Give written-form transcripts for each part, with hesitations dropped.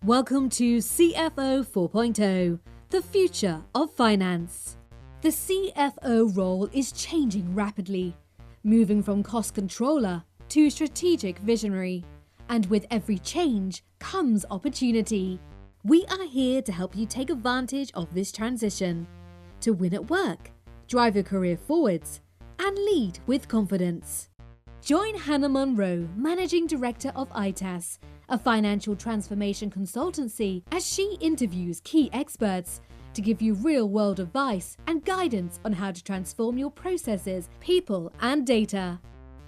Welcome to CFO 4.0, the future of finance. The CFO role is changing rapidly, moving from cost controller to strategic visionary. And with every change comes opportunity. We are here to help you take advantage of this transition, to win at work, drive your career forwards, and lead with confidence. Join Hannah Munro, Managing Director of ITAS, a financial transformation consultancy, as she interviews key experts to give you real-world advice and guidance on how to transform your processes, people, and data.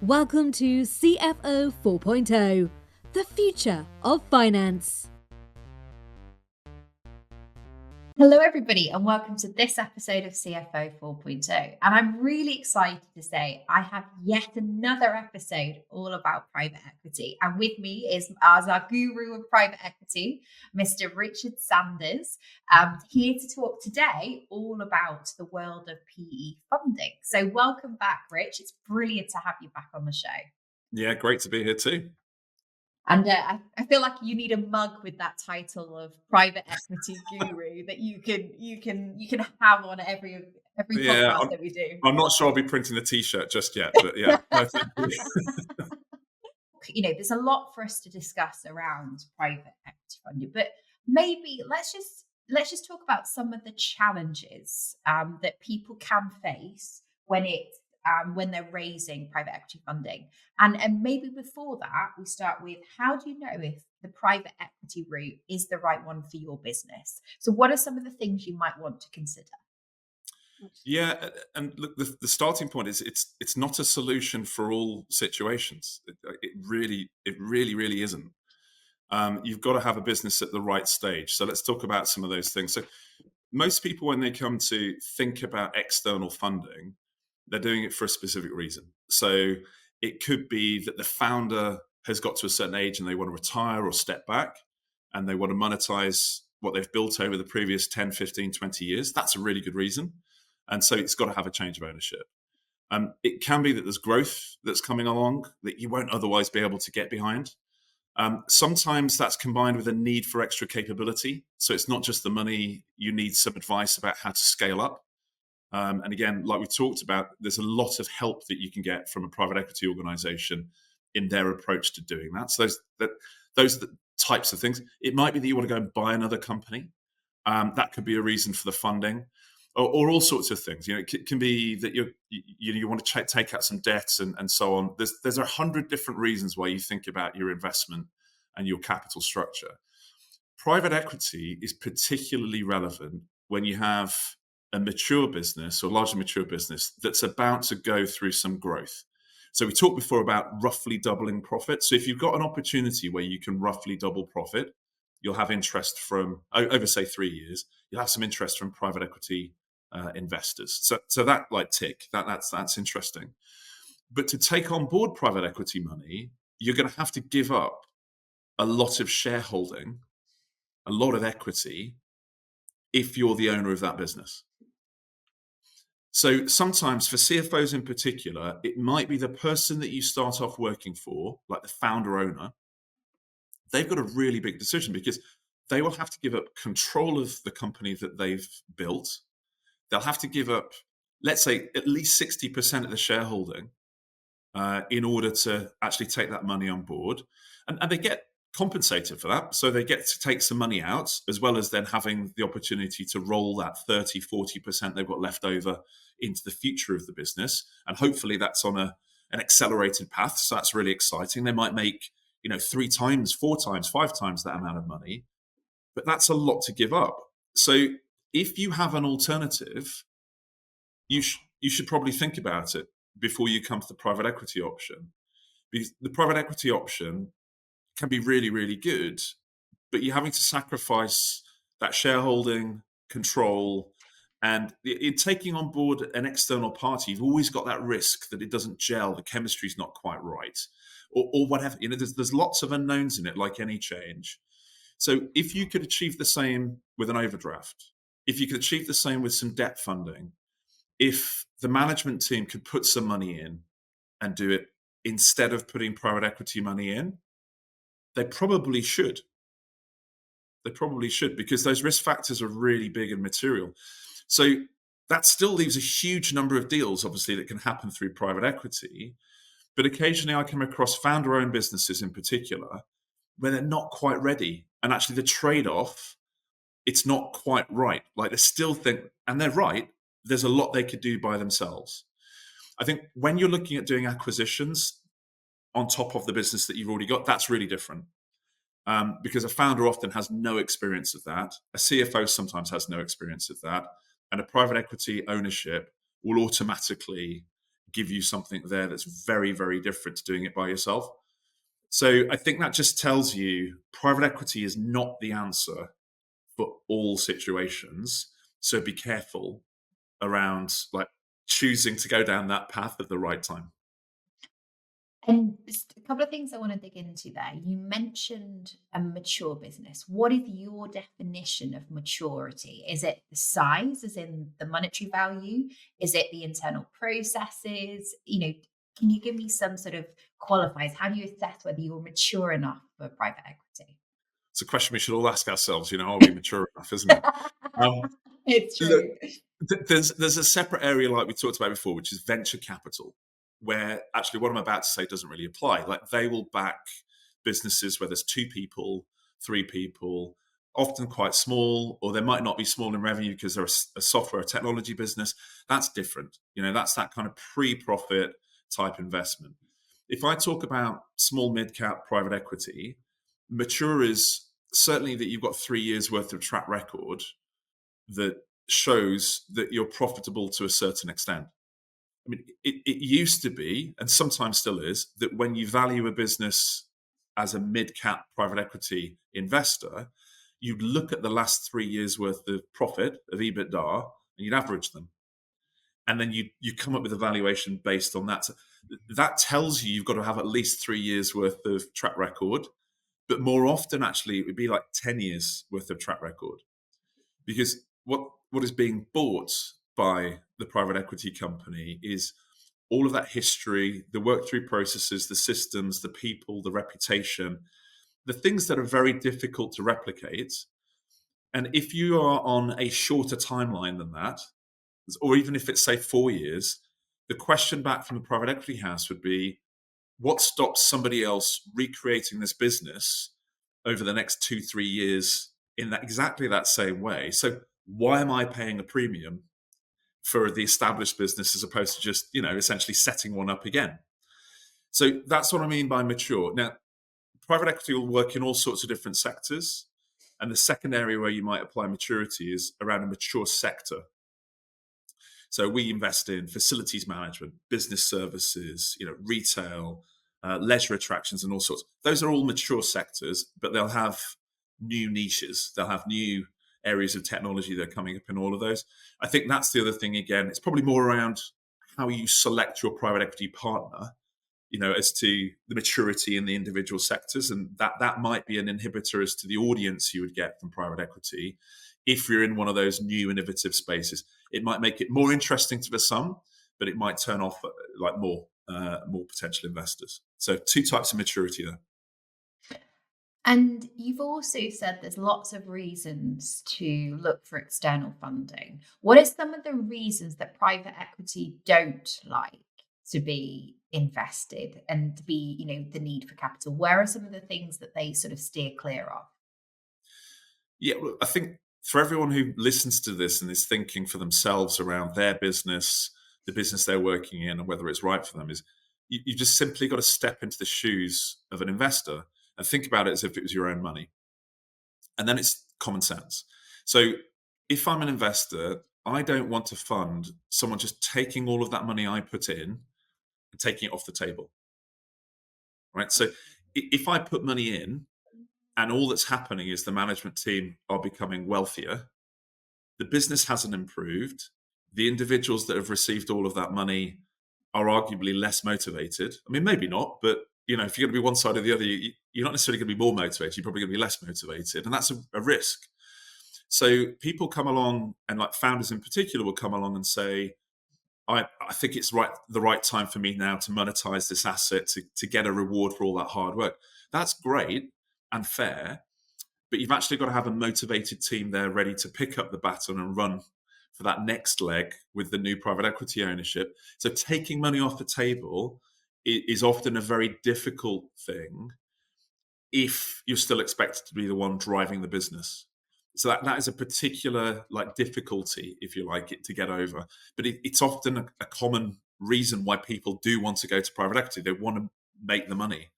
Welcome to CFO 4.0, the future of finance. Hello, everybody, and welcome to this episode of CFO 4.0. And I'm really excited to say I have yet another episode all about private equity. And with me is as our guru of private equity, Mr. Richard Sanders, here to talk today all about the world of PE funding. So welcome back, Rich. It's brilliant to have you back on the show. Yeah, great to be here too. And I feel like you need a mug with that title of private equity guru that you can have on every podcast that we do. I'm not sure I'll be printing a T-shirt just yet, but yeah. There's a lot for us to discuss around private equity funding, but maybe let's just talk about some of the challenges that people can face when they're raising private equity funding. And maybe before that, we start with, how do you know if the private equity route is the right one for your business? So what are some of the things you might want to consider? Yeah, and look, the starting point is it's not a solution for all situations. It really isn't. You've got to have a business at the right stage. So let's talk about some of those things. So most people, when they come to think about external funding, they're doing it for a specific reason. So it could be that the founder has got to a certain age and they want to retire or step back and they want to monetize what they've built over the previous 10, 15, 20 years. That's a really good reason. And so it's got to have a change of ownership. It can be that there's growth that's coming along that you won't otherwise be able to get behind. Sometimes that's combined with a need for extra capability. So it's not just the money, you need some advice about how to scale up. And again, like we talked about, there's a lot of help that you can get from a private equity organization in their approach to doing that. So those are the types of things. It might be that you want to go and buy another company. That could be a reason for the funding, or all sorts of things. It can be that you want to take out some debts and so on. There's 100 different reasons why you think about your investment and your capital structure. Private equity is particularly relevant when you have a mature business or largely mature business that's about to go through some growth. So we talked before about roughly doubling profit. So if you've got an opportunity where you can roughly double profit, you'll have interest from over, say, 3 years. You'll have some interest from private equity investors. So that that's interesting. But to take on board private equity money, you're going to have to give up a lot of shareholding, a lot of equity, if you're the owner of that business. So sometimes for CFOs in particular, it might be the person that you start off working for, like the founder owner. They've got a really big decision because they will have to give up control of the company that they've built. They'll have to give up, let's say, at least 60% of the shareholding in order to actually take that money on board. And they get compensated for that. So they get to take some money out, as well as then having the opportunity to roll that 30, 40% they've got left over into the future of the business. And hopefully that's on an accelerated path. So that's really exciting. They might make 3 times, 4 times, 5 times that amount of money, but that's a lot to give up. So if you have an alternative, you should probably think about it before you come to the private equity option. Because the private equity option can be really, really good, but you're having to sacrifice that shareholding control, and in taking on board an external party, you've always got that risk that it doesn't gel, the chemistry's not quite right, or whatever. There's lots of unknowns in it, like any change. So if you could achieve the same with an overdraft, if you could achieve the same with some debt funding, if the management team could put some money in and do it instead of putting private equity money in, they probably should. They probably should, because those risk factors are really big and material. So that still leaves a huge number of deals, obviously, that can happen through private equity. But occasionally I come across founder-owned businesses in particular where they're not quite ready. And actually the trade-off, it's not quite right. Like they still think, and they're right, there's a lot they could do by themselves. I think when you're looking at doing acquisitions on top of the business that you've already got, that's really different. Because a founder often has no experience of that. A CFO sometimes has no experience of that. And a private equity ownership will automatically give you something there that's very, very different to doing it by yourself. So I think that just tells you private equity is not the answer for all situations. So be careful around like choosing to go down that path at the right time. And just a couple of things I want to dig into there. You mentioned a mature business. What is your definition of maturity? Is it the size, as in the monetary value? Is it the internal processes? Can you give me some sort of qualifiers? How do you assess whether you're mature enough for private equity? It's a question we should all ask ourselves, are we mature enough, isn't it? It's Look, true. there's a separate area like we talked about before, which is venture capital, where actually what I'm about to say doesn't really apply. Like they will back businesses where there's 2 people, 3 people, often quite small, or they might not be small in revenue because they're a software, a technology business. That's different. That's that kind of pre-profit type investment. If I talk about small mid-cap private equity, mature is certainly that you've got 3 years worth of track record that shows that you're profitable to a certain extent. I mean, it used to be, and sometimes still is, that when you value a business as a mid-cap private equity investor, you'd look at the last 3 years worth of profit of EBITDA and you'd average them. And then you come up with a valuation based on that. So that tells you've got to have at least 3 years worth of track record. But more often, actually, it would be like 10 years worth of track record. Because what is being bought by the private equity company is all of that history, the work through processes, the systems, the people, the reputation, the things that are very difficult to replicate. And if you are on a shorter timeline than that, or even if it's, say, 4 years, the question back from the private equity house would be, what stops somebody else recreating this business over the next 2-3 years in that exactly that same way? So why am I paying a premium for the established business as opposed to just, essentially setting one up again? So that's what I mean by mature. Now, private equity will work in all sorts of different sectors. And the second area where you might apply maturity is around a mature sector. So we invest in facilities management, business services, retail, leisure attractions, and all sorts. Those are all mature sectors, but they'll have new niches. They'll have new areas of technology that are coming up in all of those. I think that's the other thing. Again, it's probably more around how you select your private equity partner, as to the maturity in the individual sectors. And that might be an inhibitor as to the audience you would get from private equity. If you're in one of those new innovative spaces, it might make it more interesting to the some, but it might turn off like more potential investors. So 2 types of maturity there. And you've also said there's lots of reasons to look for external funding. What are some of the reasons that private equity don't like to be invested and to be, the need for capital? Where are some of the things that they sort of steer clear of? Yeah, well, I think for everyone who listens to this and is thinking for themselves around their business, the business they're working in, and whether it's right for them, is you just simply got to step into the shoes of an investor and think about it as if it was your own money. And then it's common sense. So if I'm an investor, I don't want to fund someone just taking all of that money I put in and taking it off the table. Right? So if I put money in and all that's happening is the management team are becoming wealthier, the business hasn't improved, the individuals that have received all of that money are arguably less motivated. I mean, maybe not, but if you're going to be one side or the other, you're not necessarily going to be more motivated. You're probably going to be less motivated, and that's a risk. So people come along, and like founders in particular will come along and say, I think it's the right time for me now to monetize this asset to get a reward for all that hard work. That's great and fair, but you've actually got to have a motivated team there ready to pick up the baton and run for that next leg with the new private equity ownership. So taking money off the table is often a very difficult thing if you're still expected to be the one driving the business. So that is a particular difficulty, if you like, it to get over. But it's often a common reason why people do want to go to private equity. They want to make the money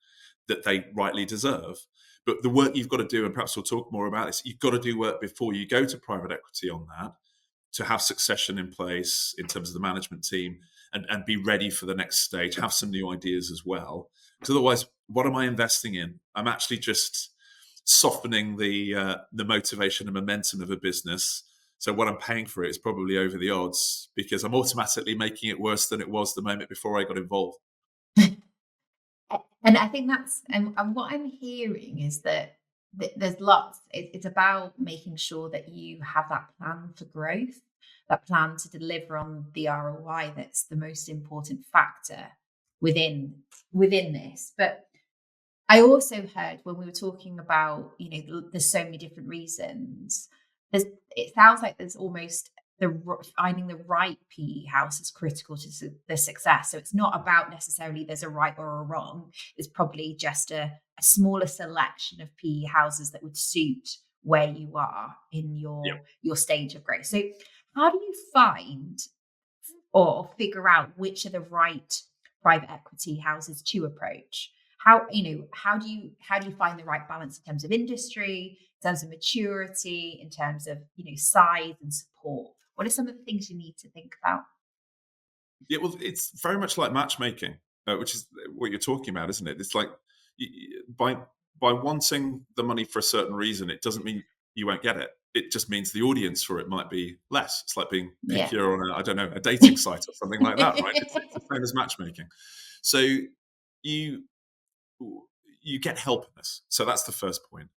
that they rightly deserve. But the work you've got to do, and perhaps we'll talk more about this, you've got to do work before you go to private equity on that, to have succession in place in terms of the management team and be ready for the next stage, have some new ideas as well. Because otherwise, what am I investing in? I'm actually just softening the motivation and momentum of a business. So what I'm paying for it is probably over the odds, because I'm automatically making it worse than it was the moment before I got involved. And I think that's, and what I'm hearing is that there's lots, it's about making sure that you have that plan for growth, that plan to deliver on the ROI. That's the most important factor within this. But I also heard when we were talking about, there's so many different reasons. It sounds like there's almost finding the right PE house is critical to the success. So it's not about necessarily there's a right or a wrong. It's probably just a smaller selection of PE houses that would suit where you are in your stage of growth. So how do you find or figure out which are the right private equity houses to approach? How do you find the right balance in terms of industry, in terms of maturity, in terms of size and support? What are some of the things you need to think about? Yeah, well, it's very much like matchmaking, which is what you're talking about, isn't it? It's like by wanting the money for a certain reason, it doesn't mean you won't get it. It just means the audience for it might be less. It's like being pickier on a dating site or something like that, right? It's the same as matchmaking. So you get help in this. So that's the first point.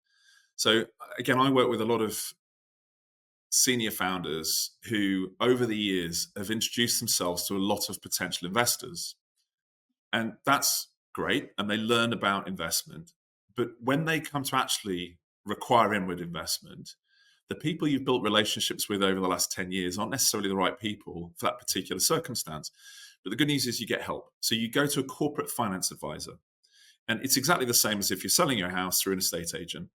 So again, I work with a lot of senior founders who over the years have introduced themselves to a lot of potential investors. And that's great. And they learn about investment. But when they come to actually require inward investment, the people you've built relationships with over the last 10 years aren't necessarily the right people for that particular circumstance. But the good news is you get help. So you go to a corporate finance advisor. And it's exactly the same as if you're selling your house through an estate agent.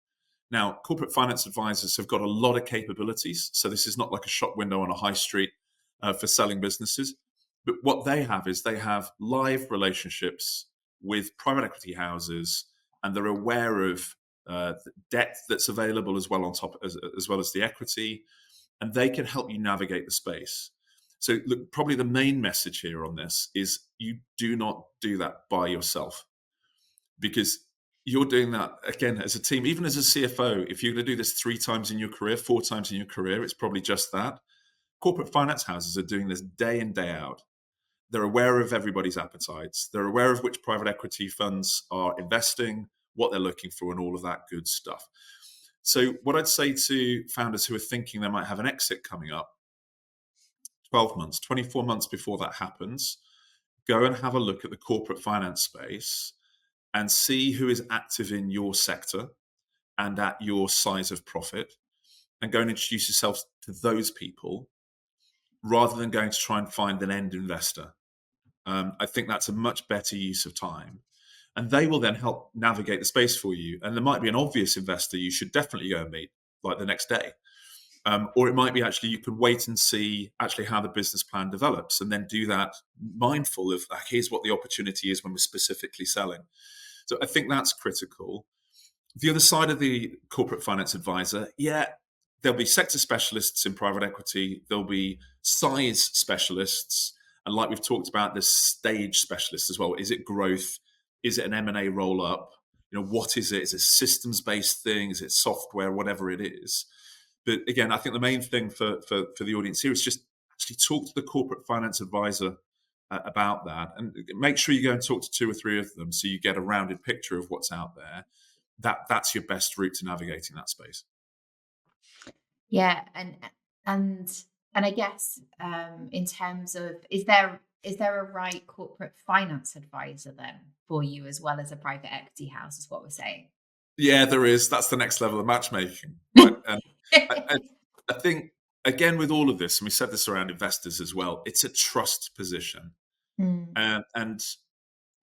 Now, corporate finance advisors have got a lot of capabilities. So this is not like a shop window on a high street for selling businesses. But what they have is they have live relationships with private equity houses, and they're aware of the debt that's available as well as well as the equity, and they can help you navigate the space. So look, probably the main message here on this is you do not do that by yourself, because you're doing that, again, as a team. Even as a CFO, if you're going to do this 3 times in your career, 4 times in your career, it's probably just that. Corporate finance houses are doing this day in, day out. They're aware of everybody's appetites. They're aware of which private equity funds are investing, what they're looking for, and all of that good stuff. So what I'd say to founders who are thinking they might have an exit coming up, 12 months, 24 months before that happens, go and have a look at the corporate finance space and see who is active in your sector and at your size of profit, and go and introduce yourself to those people rather than going to try and find an end investor. I think that's a much better use of time. And they will then help navigate the space for you. And there might be an obvious investor you should definitely go and meet, like the next day. Or it might be actually you can wait and see actually how the business plan develops, and then do that mindful of here's what the opportunity is when we're specifically selling. So I think that's critical. The other side of the corporate finance advisor, there'll be sector specialists in private equity. There'll be size specialists. And like we've talked about, the stage specialists as well. Is it growth? Is it an M&A roll-up? What is it? Is it a systems-based thing? Is it software? Whatever it is. But again, I think the main thing for the audience here is just actually talk to the corporate finance advisor about that, and make sure you go and talk to 2 or 3 of them so you get a rounded picture of what's out there. That's your best route to navigating that space. Yeah, and I guess in terms of, is there a right corporate finance advisor then for you as well as a private equity house, is what we're saying? Yeah, there is. That's the next level of matchmaking, right? And I think, again, with all of this, and we said this around investors as well, it's a trust position. Mm. And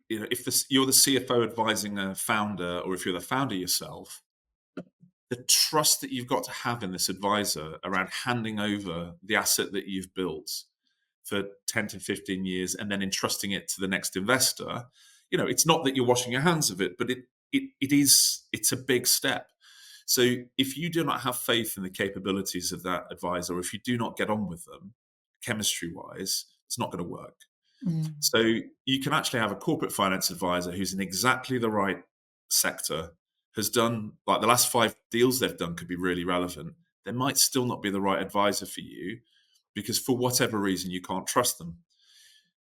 if you're the CFO advising a founder, or if you're the founder yourself, the trust that you've got to have in this advisor around handing over the asset that you've built for 10 to 15 years and then entrusting it to the next investor, it's not that you're washing your hands of it, but it's a big step. So if you do not have faith in the capabilities of that advisor, or if you do not get on with them chemistry wise, it's not going to work. Mm. So you can actually have a corporate finance advisor who's in exactly the right sector, has done, like, the last 5 deals they've done could be really relevant. They might still not be the right advisor for you because for whatever reason you can't trust them.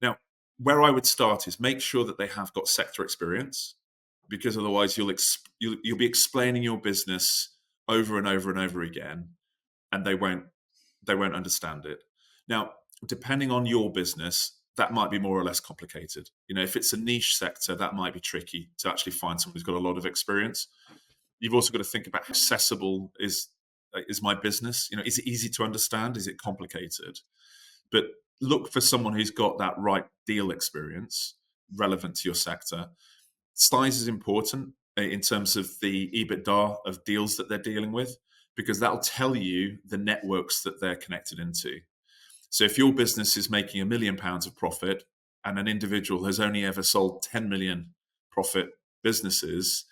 Now, where I would start is make sure that they have got sector experience, because otherwise you'll be explaining your business over and over and over again, and they won't understand it. Now, depending on your business, that might be more or less complicated. If it's a niche sector, that might be tricky to actually find someone who's got a lot of experience. You've also got to think about how accessible is my business. Is it easy to understand? Is it complicated? But look for someone who's got that right deal experience relevant to your sector. Size is important in terms of the EBITDA of deals that they're dealing with, because that'll tell you the networks that they're connected into. So if your business is making £1 million of profit and an individual has only ever sold 10 million profit businesses,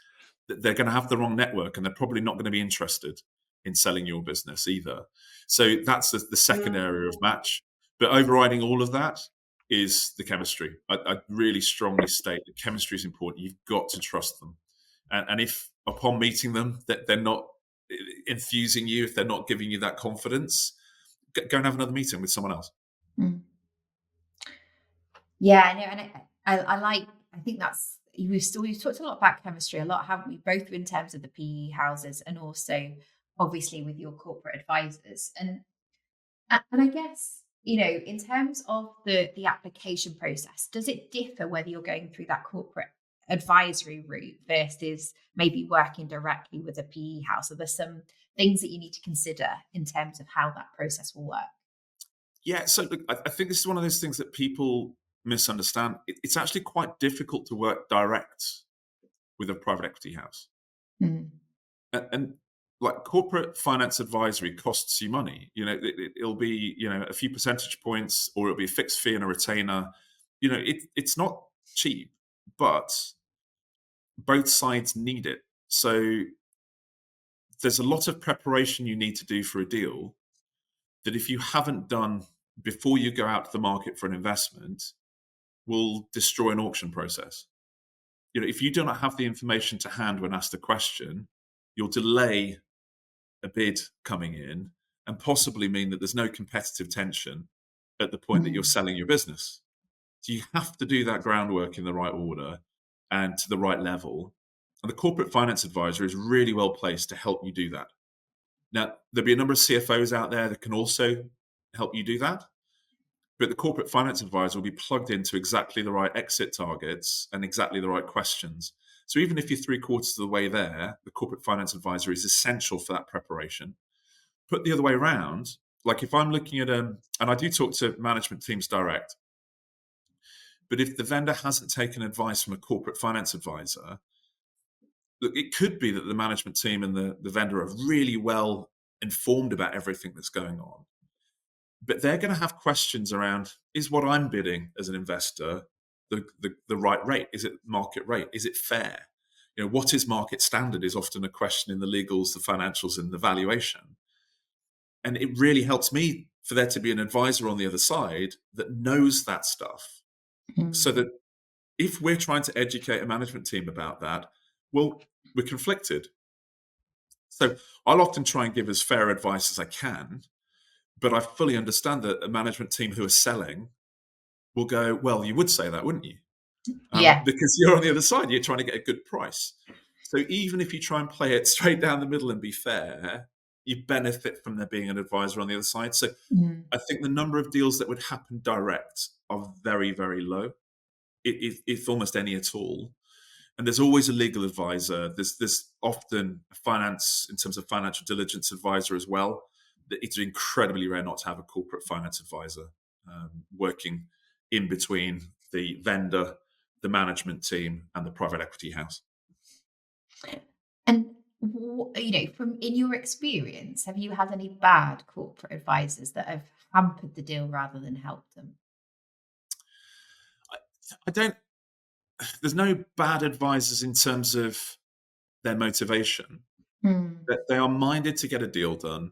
they're going to have the wrong network, and they're probably not going to be interested in selling your business either. So that's the second area of match. But overriding all of that is the chemistry. I really strongly state that chemistry is important. You've got to trust them. And if upon meeting them that they're not infusing you, if they're not giving you that confidence, go and have another meeting with someone else. Mm. Yeah, I know, and I think that's, we've talked a lot about chemistry, a lot, haven't we? Both in terms of the PE houses and also obviously with your corporate advisors, and I guess in terms of the application process, does it differ whether you're going through that corporate advisory route versus maybe working directly with a PE house? Are there some things that you need to consider in terms of how that process will work? Yeah, so look, I think this is one of those things that people misunderstand. It's actually quite difficult to work direct with a private equity house. Mm. And like, corporate finance advisory costs you money. It'll be a few percentage points, or it'll be a fixed fee and a retainer. It's not cheap, but both sides need it. So there's a lot of preparation you need to do for a deal that, if you haven't done before you go out to the market for an investment, will destroy an auction process. If you do not have the information to hand when asked a question, you'll delay a bid coming in and possibly mean that there's no competitive tension at the point that you're selling your business. So you have to do that groundwork in the right order and to the right level. And the corporate finance advisor is really well placed to help you do that. Now, there'll be a number of CFOs out there that can also help you do that. But the corporate finance advisor will be plugged into exactly the right exit targets and exactly the right questions. So even if you're 3/4 of the way there, the corporate finance advisor is essential for that preparation. Put the other way around, like if I'm looking at and I do talk to management teams direct, but if the vendor hasn't taken advice from a corporate finance advisor, look, it could be that the management team and the vendor are really well informed about everything that's going on. But they're going to have questions around, is what I'm bidding as an investor the right rate? Is it market rate? Is it fair? What is market standard is often a question in the legals, the financials, and the valuation. And it really helps me for there to be an advisor on the other side that knows that stuff. So that if we're trying to educate a management team about that, well, we're conflicted. So I'll often try and give as fair advice as I can, but I fully understand that a management team who are selling will go, well, you would say that, wouldn't you? Yeah. Because you're on the other side, you're trying to get a good price. So even if you try and play it straight down the middle and be fair, you benefit from there being an advisor on the other side. So I think the number of deals that would happen direct are very, very low, if almost any at all. And there's always a legal advisor. There's often a finance, in terms of financial diligence advisor as well. It's incredibly rare not to have a corporate finance advisor working in between the vendor, the management team, and the private equity house. And from in your experience, have you had any bad corporate advisors that have hampered the deal rather than helped them? I don't. There's no bad advisors in terms of their motivation. They are minded to get a deal done.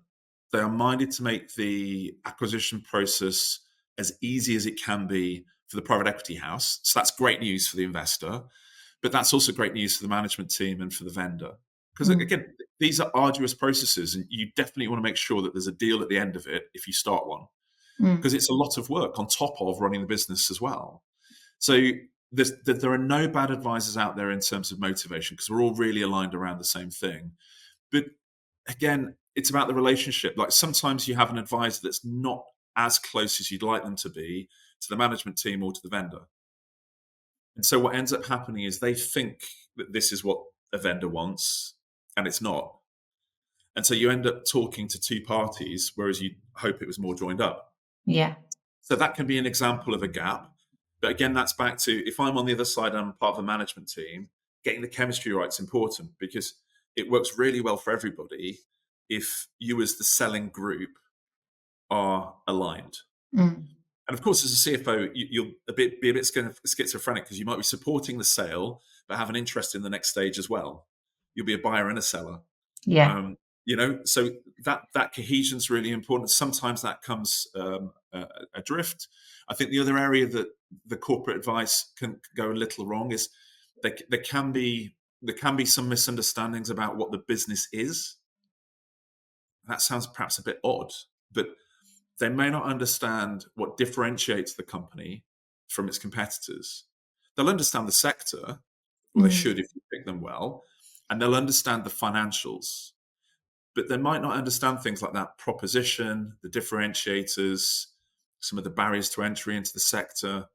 They are minded to make the acquisition process as easy as it can be for the private equity house. So that's great news for the investor, but that's also great news for the management team and for the vendor. Because again, these are arduous processes, and you definitely want to make sure that there's a deal at the end of it if you start one, because it's a lot of work on top of running the business as well. So there are no bad advisors out there in terms of motivation, because we're all really aligned around the same thing. But again, it's about the relationship. Like sometimes you have an advisor that's not as close as you'd like them to be to the management team or to the vendor. And so what ends up happening is they think that this is what a vendor wants, and it's not. And so you end up talking to two parties, whereas you hope it was more joined up. Yeah. So that can be an example of a gap. But again, that's back to, if I'm on the other side and I'm part of the management team, getting the chemistry right is important, because it works really well for everybody if you as the selling group are aligned. And of course, as a CFO, you'll be a bit schizophrenic, because you might be supporting the sale, but have an interest in the next stage as well. You'll be a buyer and a seller. Yeah. So that cohesion is really important. Sometimes that comes adrift. I think the other area that the corporate advice can go a little wrong is there can be some misunderstandings about what the business is. That sounds perhaps a bit odd, but they may not understand what differentiates the company from its competitors. They'll understand the sector, or they should if you pick them well, and they'll understand the financials. But they might not understand things like that proposition, the differentiators, some of the barriers to entry into the sector.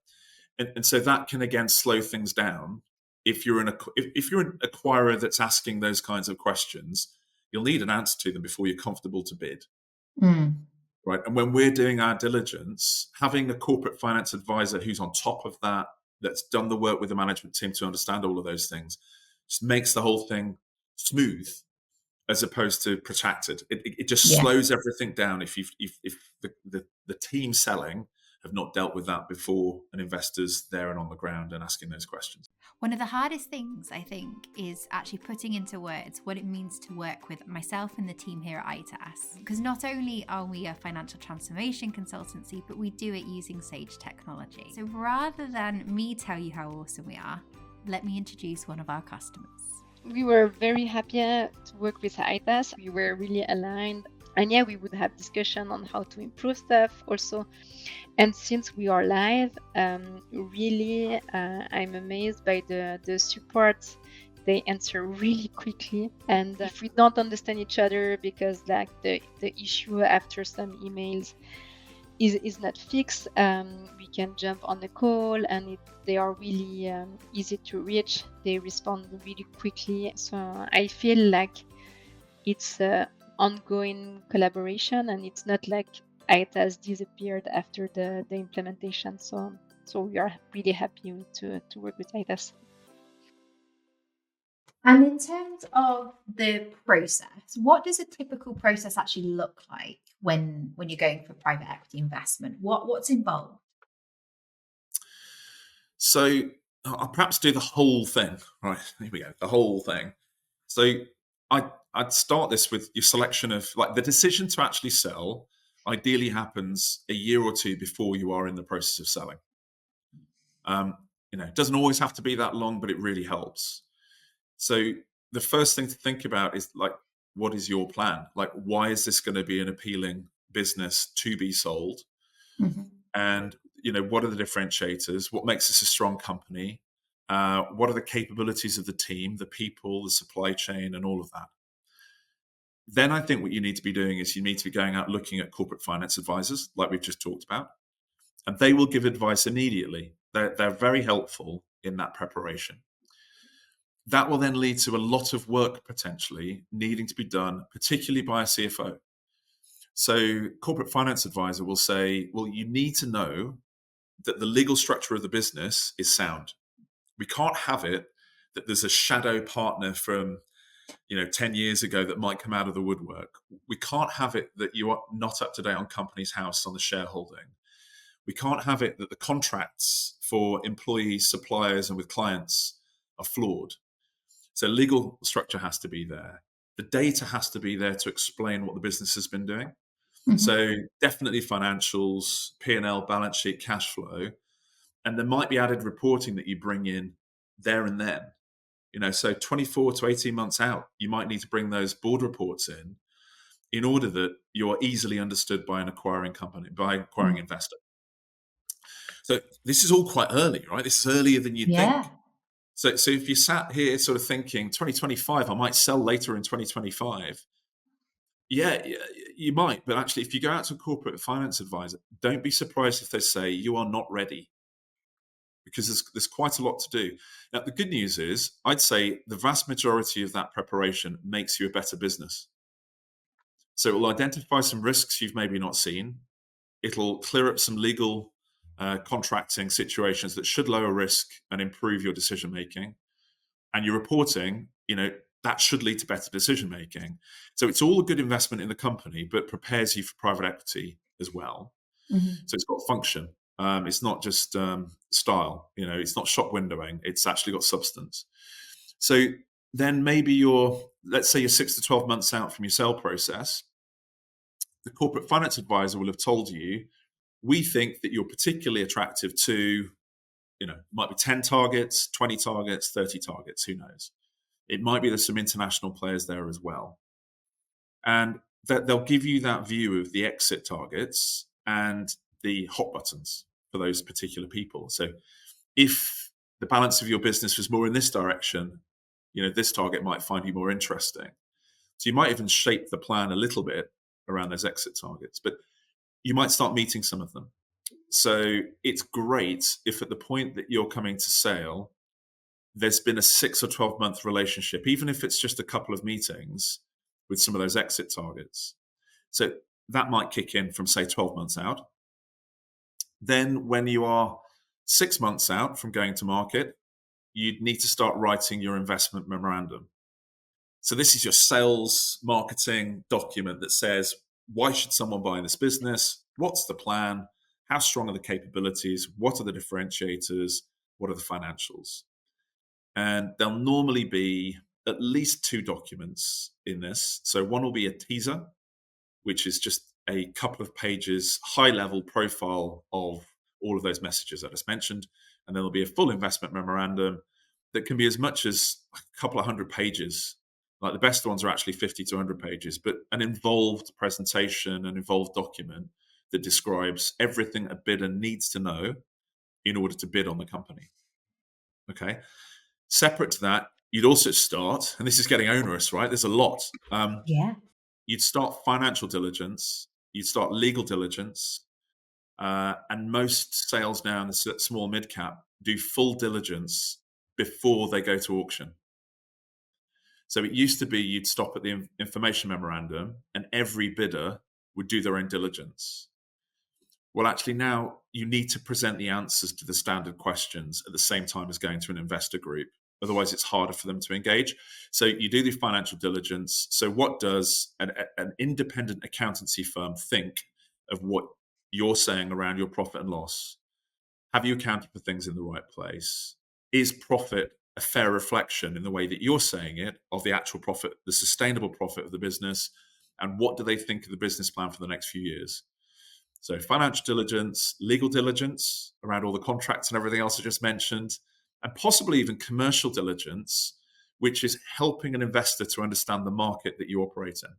And so that can, again, slow things down. If you're an acquirer that's asking those kinds of questions, you'll need an answer to them before you're comfortable to bid. Right. And when we're doing our diligence, having a corporate finance advisor who's on top of that, that's done the work with the management team to understand all of those things, just makes the whole thing smooth as opposed to protracted. It just slows everything down if the team selling have not dealt with that before an investor's there and on the ground and asking those questions. One of the hardest things, I think, is actually putting into words what it means to work with myself and the team here at ITAS. Because not only are we a financial transformation consultancy, but we do it using Sage technology. So rather than me tell you how awesome we are, let me introduce one of our customers. We were very happy to work with ITAS. We were really aligned. And we would have discussion on how to improve stuff also. And since we are live, really, I'm amazed by the support. They answer really quickly. And if we don't understand each other because like the issue after some emails is not fixed, we can jump on the call, and they are really easy to reach. They respond really quickly. So I feel like it's ongoing collaboration, and it's not like ITAS disappeared after the implementation. So we are really happy to work with ITAS. And in terms of the process, what does a typical process actually look like when you're going for private equity investment? What's involved? So I'll perhaps do the whole thing. Right, here we go, the whole thing. So I'd start this with your selection of, like, the decision to actually sell ideally happens a year or two before you are in the process of selling. It doesn't always have to be that long, but it really helps. So the first thing to think about is, like, what is your plan? Like, why is this going to be an appealing business to be sold? And, what are the differentiators? What makes this a strong company? What are the capabilities of the team, the people, the supply chain, and all of that? Then I think what you need to be doing is you need to be going out looking at corporate finance advisors, like we've just talked about, and they will give advice immediately. They're very helpful in that preparation. That will then lead to a lot of work potentially needing to be done, particularly by a CFO. So corporate finance advisor will say, well, you need to know that the legal structure of the business is sound. We can't have it that there's a shadow partner from 10 years ago that might come out of the woodwork. We can't have it that you are not up to date on Companies House on the shareholding. We can't have it that the contracts for employees, suppliers, and with clients are flawed. So legal structure has to be there. The data has to be there to explain what the business has been doing. Mm-hmm. So definitely financials, P&L, balance sheet, cash flow. And there might be added reporting that you bring in there and then. So 24 to 18 months out, you might need to bring those board reports in order that you're easily understood by an acquiring company, by an acquiring investor. So this is all quite early, right? This is earlier than you'd think. So if you sat here sort of thinking 2025, I might sell later in 2025. Yeah, you might. But actually, if you go out to a corporate finance advisor, don't be surprised if they say you are not ready, because there's quite a lot to do. Now, the good news is, I'd say the vast majority of that preparation makes you a better business. So it will identify some risks you've maybe not seen. It'll clear up some legal contracting situations that should lower risk and improve your decision making. And your reporting, that should lead to better decision making. So it's all a good investment in the company, but prepares you for private equity as well. Mm-hmm. So it's got function. It's not just style, it's not shop windowing. It's actually got substance. So then maybe let's say you're 6 to 12 months out from your sale process. The corporate finance advisor will have told you, we think that you're particularly attractive to, might be 10 targets, 20 targets, 30 targets, who knows? It might be there's some international players there as well. And that they'll give you that view of the exit targets and the hot buttons for those particular people. So if the balance of your business was more in this direction, this target might find you more interesting. So you might even shape the plan a little bit around those exit targets, but you might start meeting some of them. So it's great if at the point that you're coming to sale, there's been a 6 or 12 month relationship, even if it's just a couple of meetings with some of those exit targets. So that might kick in from, say, 12 months out. Then when you are 6 months out from going to market, you'd need to start writing your investment memorandum. So this is your sales marketing document that says, why should someone buy this business? What's the plan? How strong are the capabilities? What are the differentiators? What are the financials? And there'll normally be at least 2 documents in this. So one will be a teaser, which is just a couple of pages, high-level profile of all of those messages I just mentioned. And then there'll be a full investment memorandum that can be as much as a couple of 100 pages. Like the best ones are actually 50 to 100 pages, but an involved presentation, an involved document that describes everything a bidder needs to know in order to bid on the company. Okay. Separate to that, you'd also start, and this is getting onerous, right? There's a lot. You'd start financial diligence, you'd start legal diligence, and most sales now in the small mid-cap do full diligence before they go to auction. So it used to be you'd stop at the information memorandum and every bidder would do their own diligence. Well, actually now you need to present the answers to the standard questions at the same time as going to an investor group. Otherwise, it's harder for them to engage. So you do the financial diligence. So what does an independent accountancy firm think of what you're saying around your profit and loss? Have you accounted for things in the right place? Is profit a fair reflection in the way that you're saying it of the actual profit, the sustainable profit of the business? And what do they think of the business plan for the next few years? So financial diligence, legal diligence around all the contracts and everything else I just mentioned, and possibly even commercial diligence, which is helping an investor to understand the market that you operate in.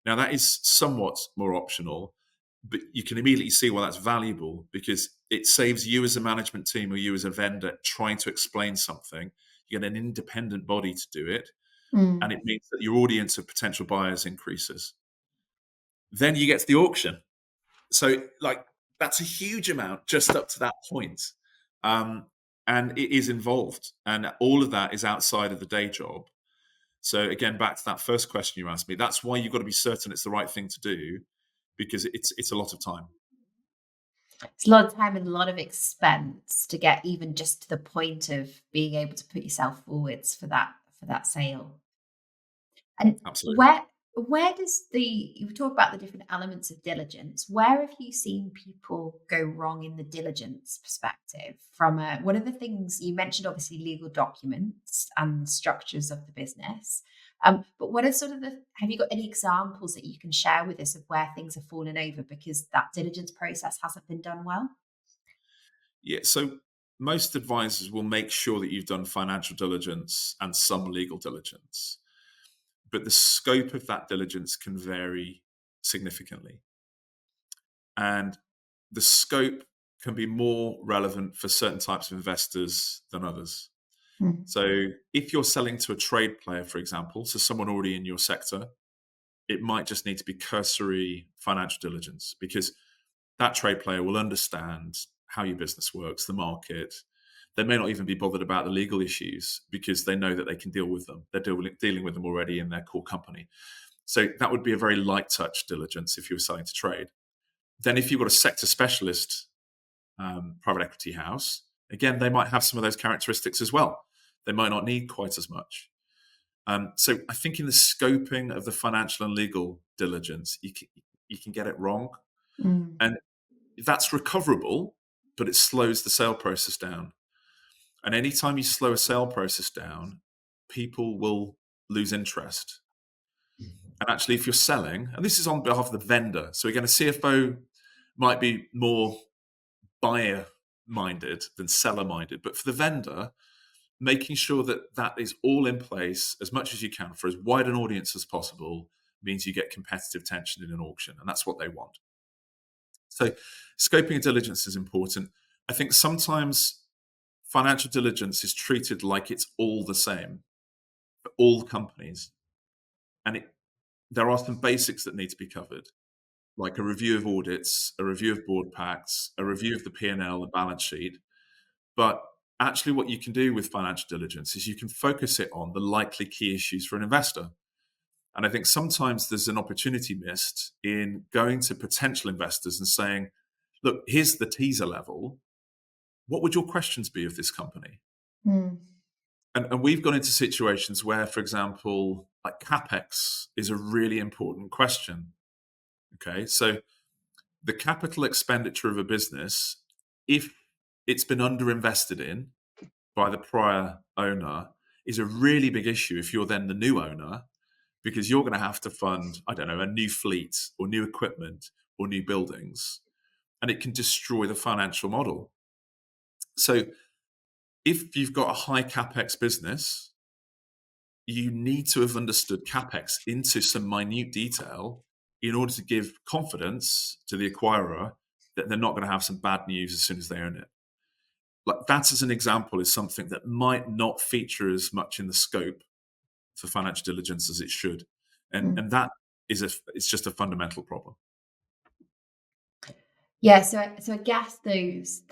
Now, that is somewhat more optional, but you can immediately see why that's valuable, because it saves you as a management team or you as a vendor trying to explain something. You get an independent body to do it, and it means that your audience of potential buyers increases. Then you get to the auction. So, that's a huge amount just up to that point. And it is involved. And all of that is outside of the day job. So again, back to that first question you asked me, that's why you've got to be certain it's the right thing to do, because it's a lot of time. It's a lot of time and a lot of expense to get even just to the point of being able to put yourself forwards for that sale. And Absolutely. where does you talk about the different elements of diligence, where have you seen people go wrong in the diligence perspective? One of the things you mentioned, obviously legal documents and structures of the business. But what are have you got any examples that you can share with us of where things have fallen over because that diligence process hasn't been done well? Yeah. So most advisors will make sure that you've done financial diligence and some legal diligence, but the scope of that diligence can vary significantly. And the scope can be more relevant for certain types of investors than others. So if you're selling to a trade player, for example, so someone already in your sector, it might just need to be cursory financial diligence, because that trade player will understand how your business works, the market. They may not even be bothered about the legal issues because they know that they can deal with them. They're dealing with them already in their core company. So that would be a very light touch diligence if you were selling to trade. Then if you've got a sector specialist private equity house, again, they might have some of those characteristics as well. They might not need quite as much. So I think in the scoping of the financial and legal diligence, you can get it wrong. And that's recoverable, but it slows the sale process down. And anytime you slow a sale process down, people will lose interest. And actually, if you're selling, and this is on behalf of the vendor, so again, a CFO might be more buyer-minded than seller-minded, but for the vendor, making sure that that is all in place as much as you can for as wide an audience as possible means you get competitive tension in an auction, and that's what they want. So scoping and diligence is important. I think sometimes financial diligence is treated like it's all the same for all companies. And there are some basics that need to be covered, like a review of audits, a review of board packs, a review of the P&L, the balance sheet. But actually what you can do with financial diligence is you can focus it on the likely key issues for an investor. And I think sometimes there's an opportunity missed in going to potential investors and saying, look, here's the teaser level. What would your questions be of this company? And we've gone into situations where, for example, like CapEx is a really important question. Okay, so the capital expenditure of a business, if it's been underinvested in by the prior owner, is a really big issue if you're then the new owner, because you're going to have to fund, I don't know, a new fleet or new equipment or new buildings, and it can destroy the financial model. So if you've got a high CapEx business, you need to have understood CapEx into some minute detail in order to give confidence to the acquirer that they're not going to have some bad news as soon as they own it. Like that, as an example, is something that might not feature as much in the scope for financial diligence as it should, and that is it's just a fundamental problem. Yeah, so I guess those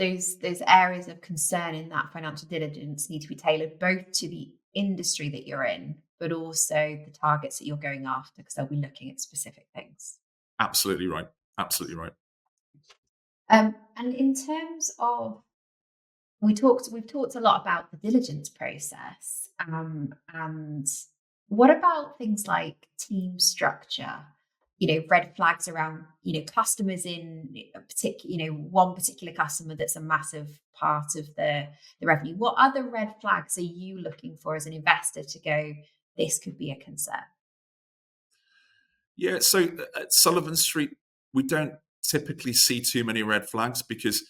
areas of concern in that financial diligence need to be tailored both to the industry that you're in, but also the targets that you're going after, because they'll be looking at specific things. Absolutely right. Absolutely right. And in terms of, we've talked a lot about the diligence process, and what about things like team structure? Red flags around, customers in a particular, one particular customer that's a massive part of the revenue. What other red flags are you looking for as an investor to go, this could be a concern? Yeah, so at Sullivan Street, we don't typically see too many red flags because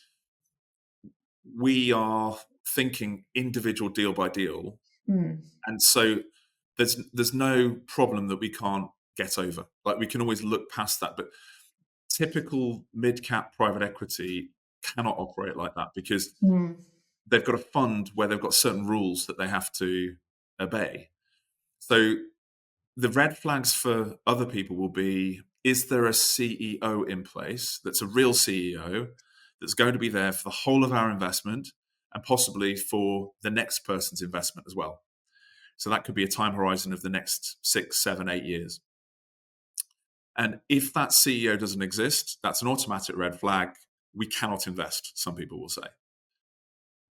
we are thinking individual deal by deal. And so there's no problem that we can't get over. Like we can always look past that. But typical mid-cap private equity cannot operate like that because they've got a fund where they've got certain rules that they have to obey. So the red flags for other people will be, is there a CEO in place that's a real CEO that's going to be there for the whole of our investment, and possibly for the next person's investment as well. So that could be a time horizon of the next 6, 7, 8 years. And if that CEO doesn't exist, that's an automatic red flag. We cannot invest, some people will say.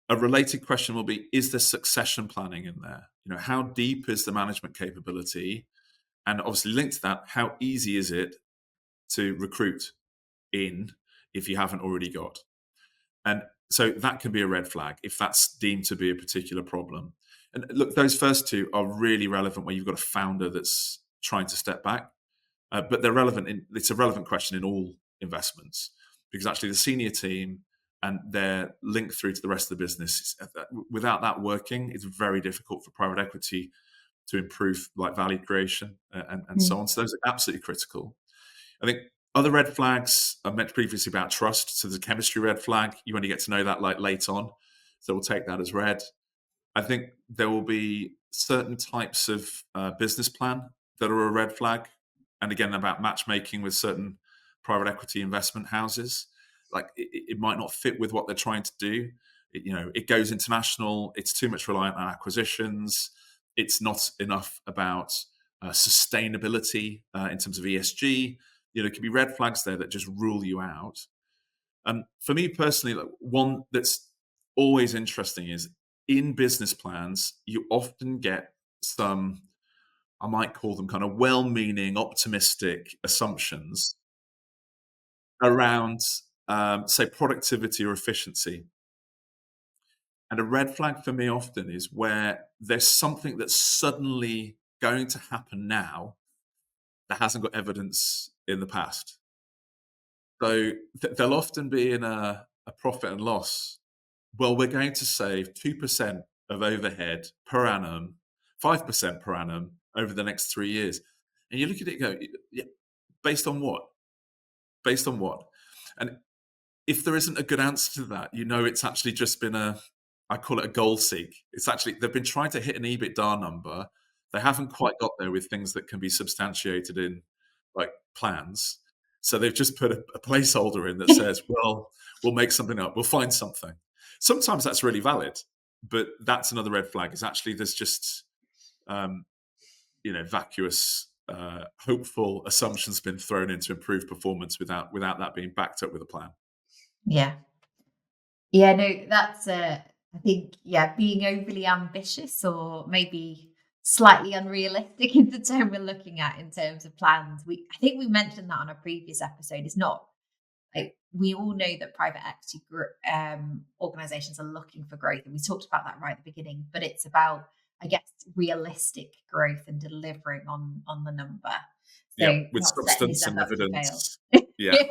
A related question will be, is there succession planning in there? How deep is the management capability? And obviously linked to that, how easy is it to recruit in if you haven't already got? And so that can be a red flag if that's deemed to be a particular problem. And look, those first two are really relevant when you've got a founder that's trying to step back. But they're relevant. It's a relevant question in all investments, because actually the senior team and their link through to the rest of the business, without that working, it's very difficult for private equity to improve like value creation and so on. So those are absolutely critical. I think other red flags I mentioned previously about trust. So there's a chemistry red flag. You only get to know that like late on. So we'll take that as red. I think there will be certain types of business plan that are a red flag. And again, about matchmaking with certain private equity investment houses. Like it might not fit with what they're trying to do. It goes international. It's too much reliant on acquisitions. It's not enough about sustainability in terms of ESG. There can be red flags there that just rule you out. For me personally, one that's always interesting is in business plans, you often get some, I might call them kind of well-meaning, optimistic assumptions around, say, productivity or efficiency. And a red flag for me often is where there's something that's suddenly going to happen now that hasn't got evidence in the past. So they'll often be in a profit and loss. Well, we're going to save 2% of overhead per annum, 5% per annum over the next 3 years. And you look at it and go, yeah, based on what? Based on what? And if there isn't a good answer to that, it's actually just been I call it a goal seek. It's actually, they've been trying to hit an EBITDA number. They haven't quite got there with things that can be substantiated in like plans. So they've just put a placeholder in that says, well, we'll make something up. We'll find something. Sometimes that's really valid, but that's another red flag. Is actually there's just, vacuous, hopeful assumptions been thrown in to improve performance without that being backed up with a plan. Yeah, no, that's I think, being overly ambitious or maybe slightly unrealistic is the term we're looking at in terms of plans. I think we mentioned that on a previous episode. It's not like, we all know that private equity organizations are looking for growth, and we talked about that right at the beginning, but it's about, I guess, realistic growth and delivering on the number. So with substance and evidence.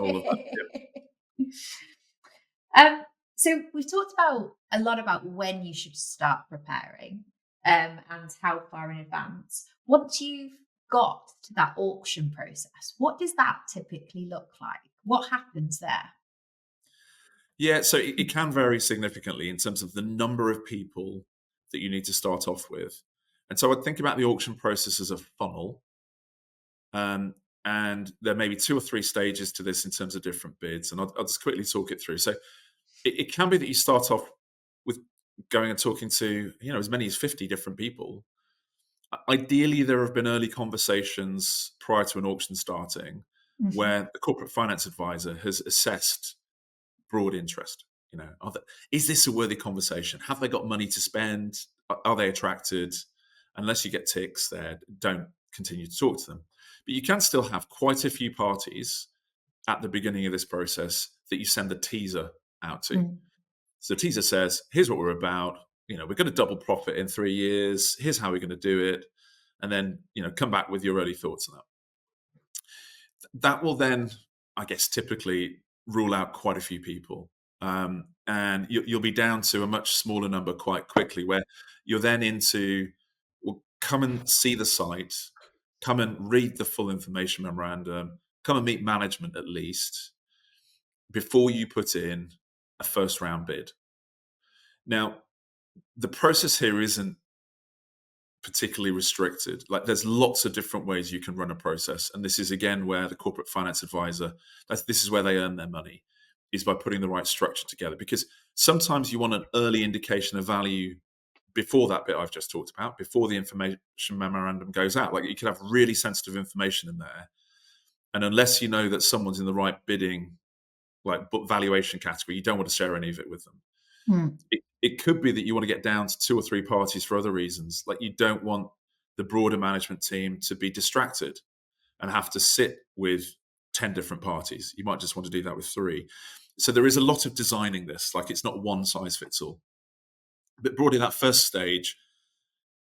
All of that. So we've talked a lot about when you should start preparing and how far in advance. Once you've got to that auction process, what does that typically look like? What happens there? Yeah, so it can vary significantly in terms of the number of people that you need to start off with. And so I'd think about the auction process as a funnel. And there may be 2 or 3 stages to this in terms of different bids. And I'll just quickly talk it through. So it can be that you start off with going and talking to, as many as 50 different people. Ideally, there have been early conversations prior to an auction starting where the corporate finance advisor has assessed broad interest. Is this a worthy conversation? Have they got money to spend? Are they attracted? Unless you get ticks there, don't continue to talk to them. But you can still have quite a few parties at the beginning of this process that you send a teaser out to. So the teaser says, here's what we're about. We're going to double profit in 3 years. Here's how we're going to do it. And then, come back with your early thoughts on that. That will then, I guess, typically rule out quite a few people. And you'll be down to a much smaller number quite quickly, where you're then into, well, come and see the site, come and read the full information memorandum, come and meet management at least, before you put in a first round bid. Now, the process here isn't particularly restricted. Like, there's lots of different ways you can run a process. And this is, again, where the corporate finance advisor, this is where they earn their money. is by putting the right structure together, because sometimes you want an early indication of value before that bit I've just talked about, before the information memorandum goes out. Like, you could have really sensitive information in there, and unless you know that someone's in the right bidding, like valuation category, you don't want to share any of it with them. It could be that you want to get down to 2 or 3 parties for other reasons. Like, you don't want the broader management team to be distracted and have to sit with 10 different parties. You might just want to do that with 3. So there is a lot of designing this. Like, it's not one size fits all. But broadly, that first stage,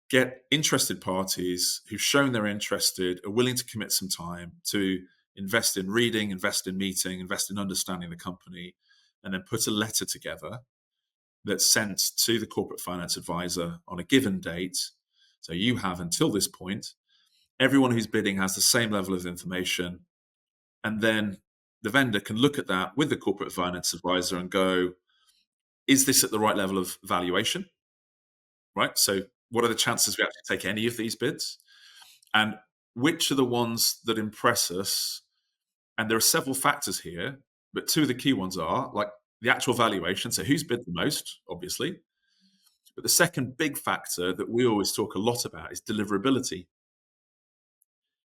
get interested parties who've shown they're interested, are willing to commit some time to invest in reading, invest in meeting, invest in understanding the company, and then put a letter together that's sent to the corporate finance advisor on a given date. So you have until this point, everyone who's bidding has the same level of information. And then the vendor can look at that with the corporate finance advisor and go, is this at the right level of valuation? Right? So what are the chances we actually take any of these bids? And which are the ones that impress us? And there are several factors here, but 2 of the key ones are like the actual valuation. So who's bid the most, obviously. But the second big factor that we always talk a lot about is deliverability.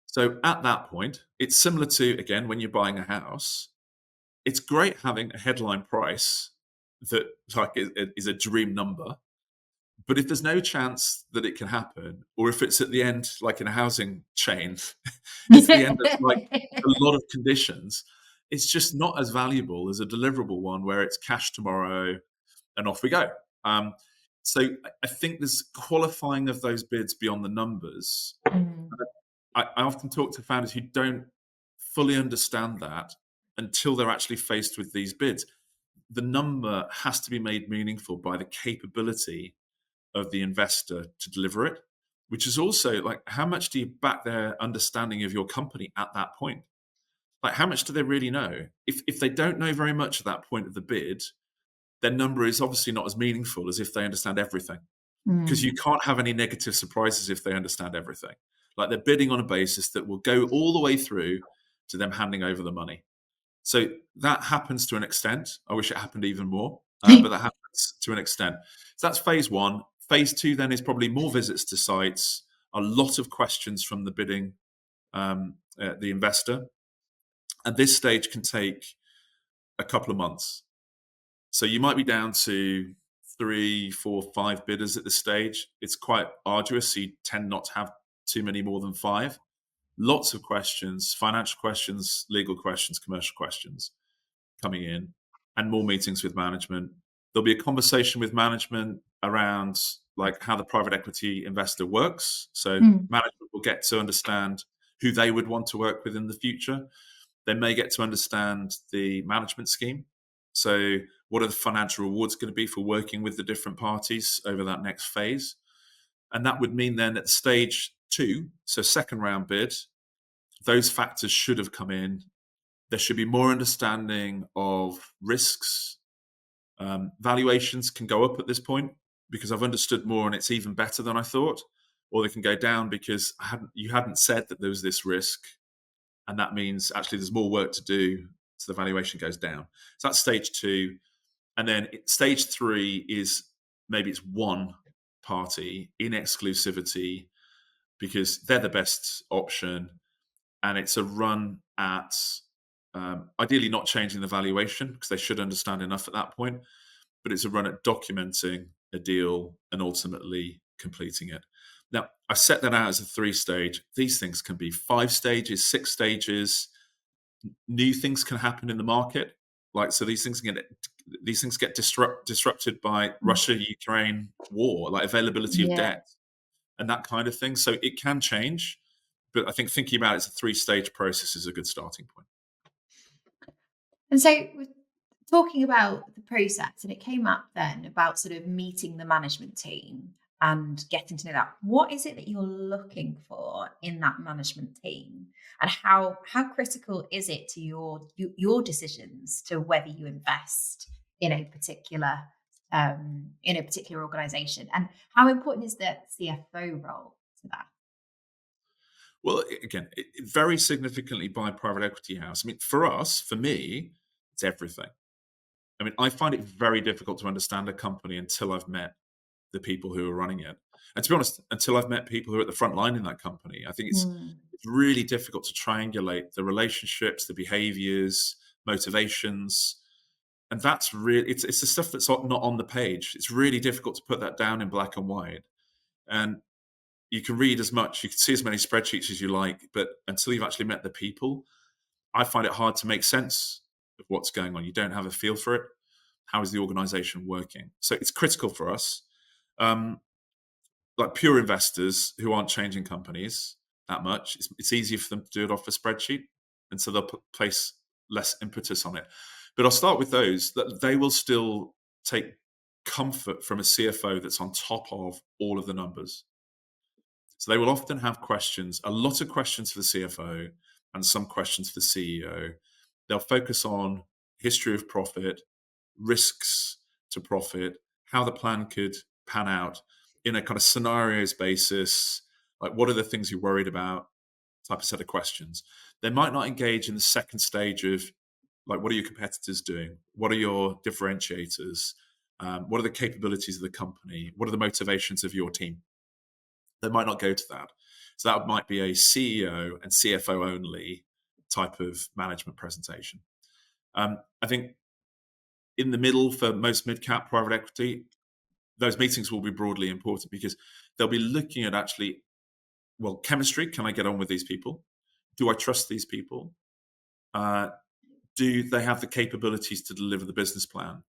So at that point, it's similar to, again, when you're buying a house, it's great having a headline price that like is a dream number. But if there's no chance that it can happen, or if it's at the end, like in a housing chain, it's the end of like a lot of conditions, it's just not as valuable as a deliverable one where it's cash tomorrow and off we go. So I think there's qualifying of those bids beyond the numbers. I often talk to founders who don't fully understand that until they're actually faced with these bids. The number has to be made meaningful by the capability of the investor to deliver it, which is also like, how much do you back their understanding of your company at that point? Like, how much do they really know? If they don't know very much at that point of the bid, their number is obviously not as meaningful as if they understand everything, because you can't have any negative surprises if they understand everything. Like, they're bidding on a basis that will go all the way through to them handing over the money. So that happens to an extent. I wish it happened even more, but that happens to an extent. So that's phase 1. Phase 2 then is probably more visits to sites, a lot of questions from the bidding, the investor. And this stage can take a couple of months. So you might be down to 3, 4, 5 bidders at this stage. It's quite arduous. So you tend not to have too many more than 5. Lots of questions, financial questions, legal questions, commercial questions coming in, and more meetings with management. There'll be a conversation with management around like how the private equity investor works. So management will get to understand who they would want to work with in the future. They may get to understand the management scheme. So what are the financial rewards going to be for working with the different parties over that next phase? And that would mean then at stage 2, so second round bid, those factors should have come in. There should be more understanding of risks. Valuations can go up at this point because I've understood more and it's even better than I thought, or they can go down because you hadn't said that there was this risk, and that means actually there's more work to do, so the valuation goes down. So that's stage 2. And then stage 3 is maybe it's one party in exclusivity because they're the best option, and it's a run at ideally not changing the valuation because they should understand enough at that point, but it's a run at documenting a deal and ultimately completing it. Now, I set that out as a 3-stage. These things can be 5 stages, 6 stages. New things can happen in the market. Like, so these things get disrupted by Russia-Ukraine war, like availability of debt and that kind of thing. So it can change, but I think thinking about it as a 3-stage process is a good starting point. And so we're talking about the process, and it came up then about sort of meeting the management team and getting to know that. What is it that you're looking for in that management team, and how critical is it to your decisions to whether you invest in a particular organization, and how important is the CFO role to that? Well, again, it very significantly by private equity house. I mean, for me, it's everything. I mean, I find it very difficult to understand a company until I've met the people who are running it. And to be honest, until I've met people who are at the front line in that company, I think it's really difficult to triangulate the relationships, the behaviors, motivations. And that's really, it's the stuff that's not on the page. It's really difficult to put that down in black and white. And you can read as much, you can see as many spreadsheets as you like, but until you've actually met the people, I find it hard to make sense of what's going on. You don't have a feel for it. How is the organization working? So it's critical for us. Like pure investors who aren't changing companies that much, it's easier for them to do it off a spreadsheet, and so they'll place less impetus on it. But I'll start with those that they will still take comfort from a CFO that's on top of all of the numbers. So they will often have questions, a lot of questions for the CFO and some questions for the CEO. They'll focus on history of profit, risks to profit, how the plan could pan out in a kind of scenarios basis, like what are the things you're worried about, type of set of questions. They might not engage in the second stage of like, what are your competitors doing? What are your differentiators? What are the capabilities of the company? What are the motivations of your team? They might not go to that. So that might be a CEO and CFO only type of management presentation. I think in the middle for most mid-cap private equity, those meetings will be broadly important because they'll be looking at actually, well, chemistry. Can I get on with these people? Do I trust these people? Do they have the capabilities to deliver the business plan?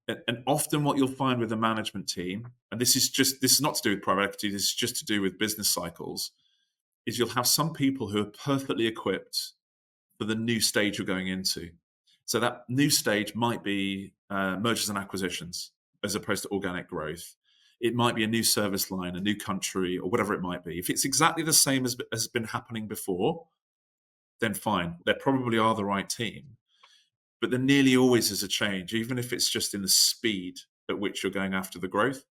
And often what you'll find with a management team, and this is not to do with private equity, this is just to do with business cycles, is you'll have some people who are perfectly equipped for the new stage you're going into. So that new stage might be mergers and acquisitions as opposed to organic growth. It might be a new service line, a new country, or whatever it might be. If it's exactly the same as has been happening before, then fine. They probably are the right team. But there nearly always is a change, even if it's just in the speed at which you're going after the growth.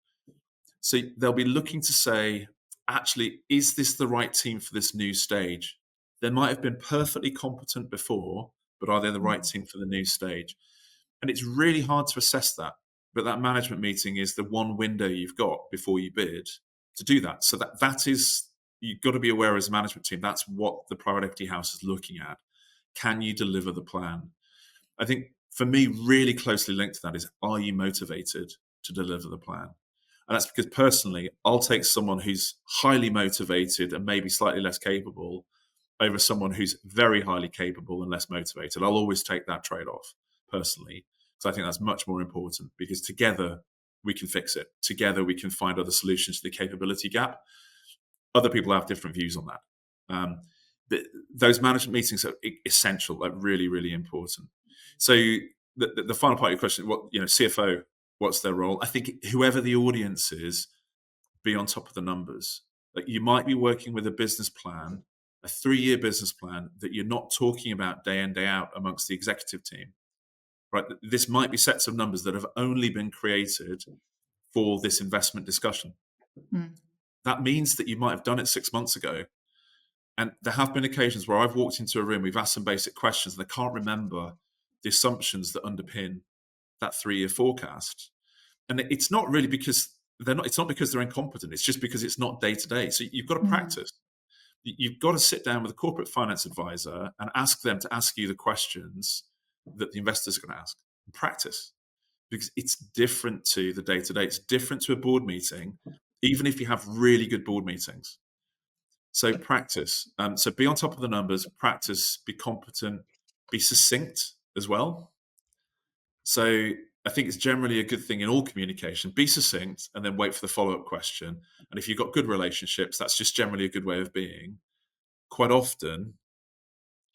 So they'll be looking to say, actually, is this the right team for this new stage? They might have been perfectly competent before, but are they the right team for the new stage? And it's really hard to assess that. But that management meeting is the one window you've got before you bid to do that. So that is, you've got to be aware as a management team, that's what the private equity house is looking at. Can you deliver the plan? I think for me, really closely linked to that is, are you motivated to deliver the plan? And that's because personally, I'll take someone who's highly motivated and maybe slightly less capable over someone who's very highly capable and less motivated. I'll always take that trade-off personally, because I think that's much more important, because together we can fix it. Together we can find other solutions to the capability gap. Other people have different views on that. But those management meetings are essential, like really, really important. So the final part of your question, CFO, what's their role? I think whoever the audience is, be on top of the numbers. Like you might be working with a business plan, a 3-year business plan that you're not talking about day in, day out amongst the executive team, right? This might be sets of numbers that have only been created for this investment discussion. That means that you might have done it 6 months ago. And there have been occasions where I've walked into a room, we've asked some basic questions, and I can't remember the assumptions that underpin that 3-year forecast. And it's not really because it's not because they're incompetent. It's just because it's not day to day. So you've got to practice. You've got to sit down with a corporate finance advisor and ask them to ask you the questions that the investors are going to ask. Practice, because it's different to the day to day. It's different to a board meeting, even if you have really good board meetings. So practice. So be on top of the numbers, practice, be competent, be succinct as well. So I think it's generally a good thing in all communication. Be succinct and then wait for the follow-up question. And if you've got good relationships, that's just generally a good way of being. Quite often,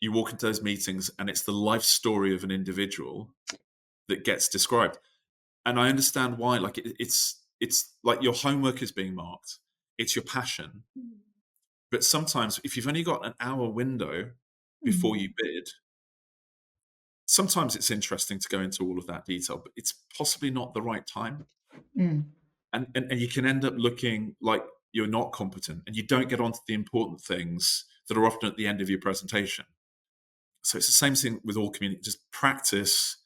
you walk into those meetings and it's the life story of an individual that gets described. And I understand why. Like it's like your homework is being marked. It's your passion. But sometimes if you've only got an hour window before you bid, sometimes it's interesting to go into all of that detail, but it's possibly not the right time. And you can end up looking like you're not competent and you don't get onto the important things that are often at the end of your presentation. So it's the same thing with all community. Just practice,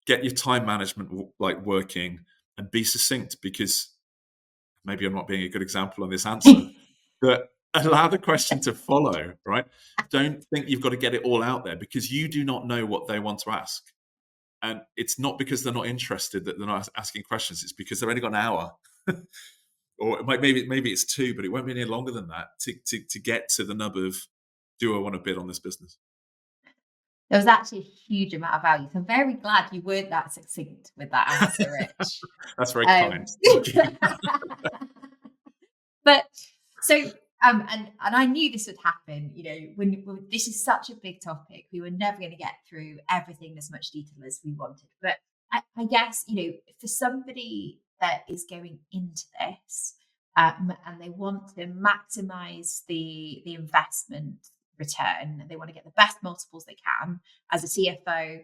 get your time management working, and be succinct, because maybe I'm not being a good example on this answer, but allow the question to follow, right? Don't think you've got to get it all out there, because you do not know what they want to ask. And it's not because they're not interested that they're not asking questions. It's because they've only got an hour. Or maybe it's 2, but it won't be any longer than that to get to the nub of, do I want to bid on this business? There was actually a huge amount of value. So I'm very glad you weren't that succinct with that answer, Rich. That's very kind. But so, and I knew this would happen. When this is such a big topic, we were never going to get through everything in as much detail as we wanted. But I guess, for somebody that is going into this, and they want to maximize the investment return, they want to get the best multiples they can as a CFO,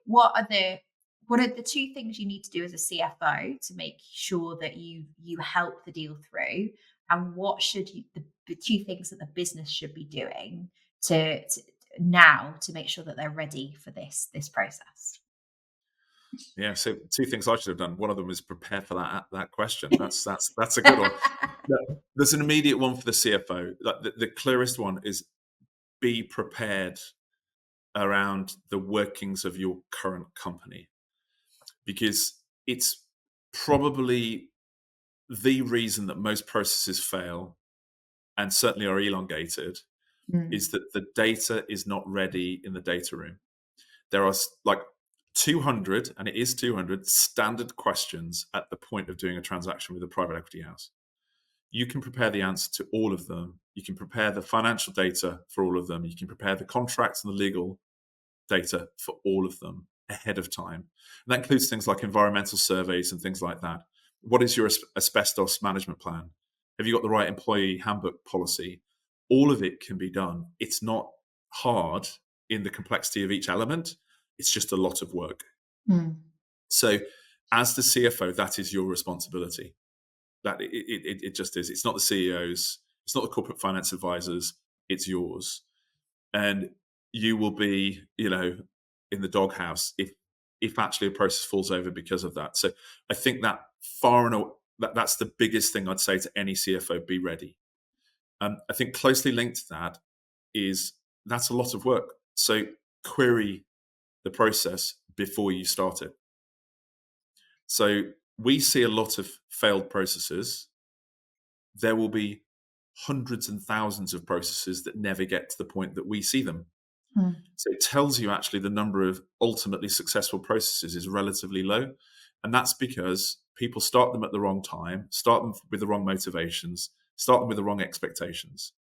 what are the 2 things you need to do as a CFO to make sure that you help the deal through, and what should the 2 things that the business should be doing to make sure that they're ready for this process? Yeah, so 2 things I should have done. One of them is prepare for that question. That's a good one. There's an immediate one for the CFO. The clearest one is, be prepared around the workings of your current company, because it's probably the reason that most processes fail, and certainly are elongated, is that the data is not ready in the data room. There are 200, and it is 200 standard questions at the point of doing a transaction with a private equity house. You can prepare the answer to all of them. You can prepare the financial data for all of them. You can prepare the contracts and the legal data for all of them ahead of time. And that includes things like environmental surveys and things like that. What is your asbestos management plan? Have you got the right employee handbook policy? All of it can be done. It's not hard in the complexity of each element. It's just a lot of work. So as the CFO, that is your responsibility. That it just is. It's not the CEOs. It's not the corporate finance advisors. It's yours. And you will be, in the doghouse if actually a process falls over because of that. So I think that that's the biggest thing I'd say to any CFO: be ready. I think closely linked to that is, that's a lot of work. So query the process before you start it. So we see a lot of failed processes. There will be hundreds and thousands of processes that never get to the point that we see them. So it tells you actually the number of ultimately successful processes is relatively low. And that's because people start them at the wrong time, start them with the wrong motivations, start them with the wrong expectations.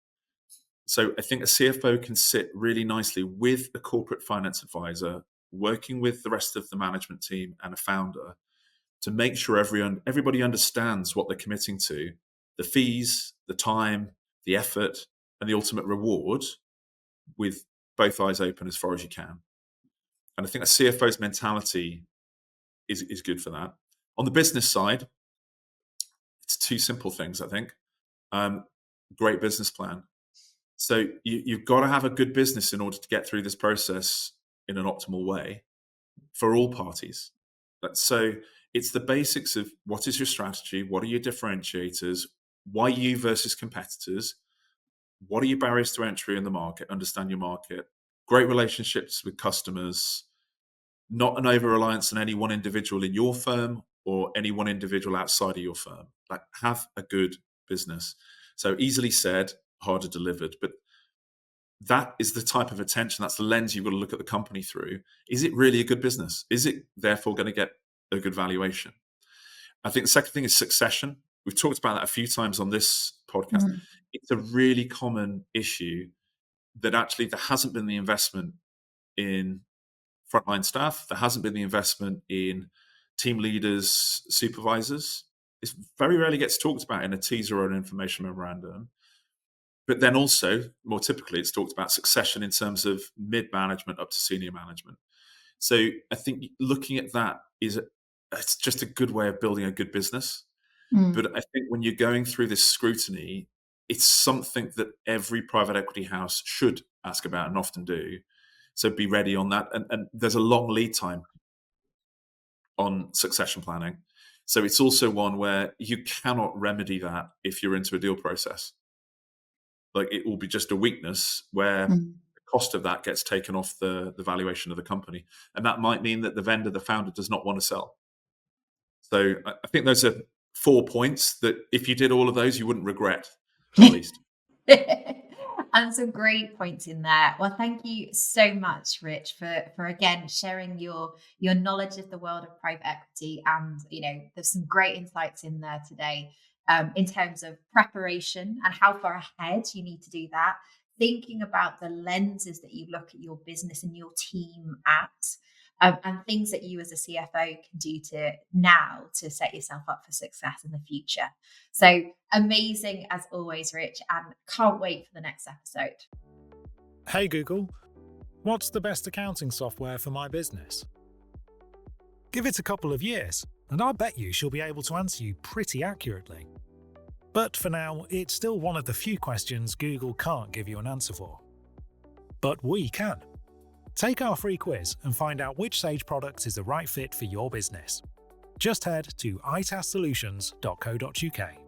So I think a CFO can sit really nicely with a corporate finance advisor, working with the rest of the management team and a founder, to make sure everybody understands what they're committing to, the fees, the time, the effort, and the ultimate reward, with both eyes open as far as you can. And I think a CFO's mentality is good for that. On the business side, it's 2 simple things, I think. Great business plan. So you've got to have a good business in order to get through this process in an optimal way for all parties. So it's the basics of, what is your strategy? What are your differentiators? Why you versus competitors? What are your barriers to entry in the market? Understand your market. Great relationships with customers. Not an over-reliance on any one individual in your firm or any one individual outside of your firm. Have a good business. So easily said, harder delivered. But that is the type of attention, that's the lens you've got to look at the company through. Is it really a good business? Is it therefore going to get a good valuation? I think the second thing is succession. We've talked about that a few times on this podcast. It's a really common issue that actually there hasn't been the investment in frontline staff. There hasn't been the investment in team leaders, supervisors. It very rarely gets talked about in a teaser or an information memorandum. But then also, more typically, it's talked about succession in terms of mid-management up to senior management. So I think looking at that it's just a good way of building a good business. But I think when you're going through this scrutiny, it's something that every private equity house should ask about, and often do. So be ready on that. And there's a long lead time. on succession planning. So it's also one where you cannot remedy that if you're into a deal process. Like, it will be just a weakness where the cost of that gets taken off the valuation of the company. And that might mean that the founder does not want to sell. So I think those are 4 points that if you did all of those, you wouldn't regret, at least. And some great points in there. Well, thank you so much, Rich, for again sharing your knowledge of the world of private equity. And there's some great insights in there today, in terms of preparation and how far ahead you need to do that. Thinking about the lenses that you look at your business and your team at, and things that you as a CFO can do to set yourself up for success in the future. So amazing as always, Rich, and can't wait for the next episode. Hey Google, what's the best accounting software for my business? Give it a couple of years, and I bet you she'll be able to answer you pretty accurately. But for now, it's still one of the few questions Google can't give you an answer for. But we can. Take our free quiz and find out which Sage product is the right fit for your business. Just head to itassolutions.co.uk.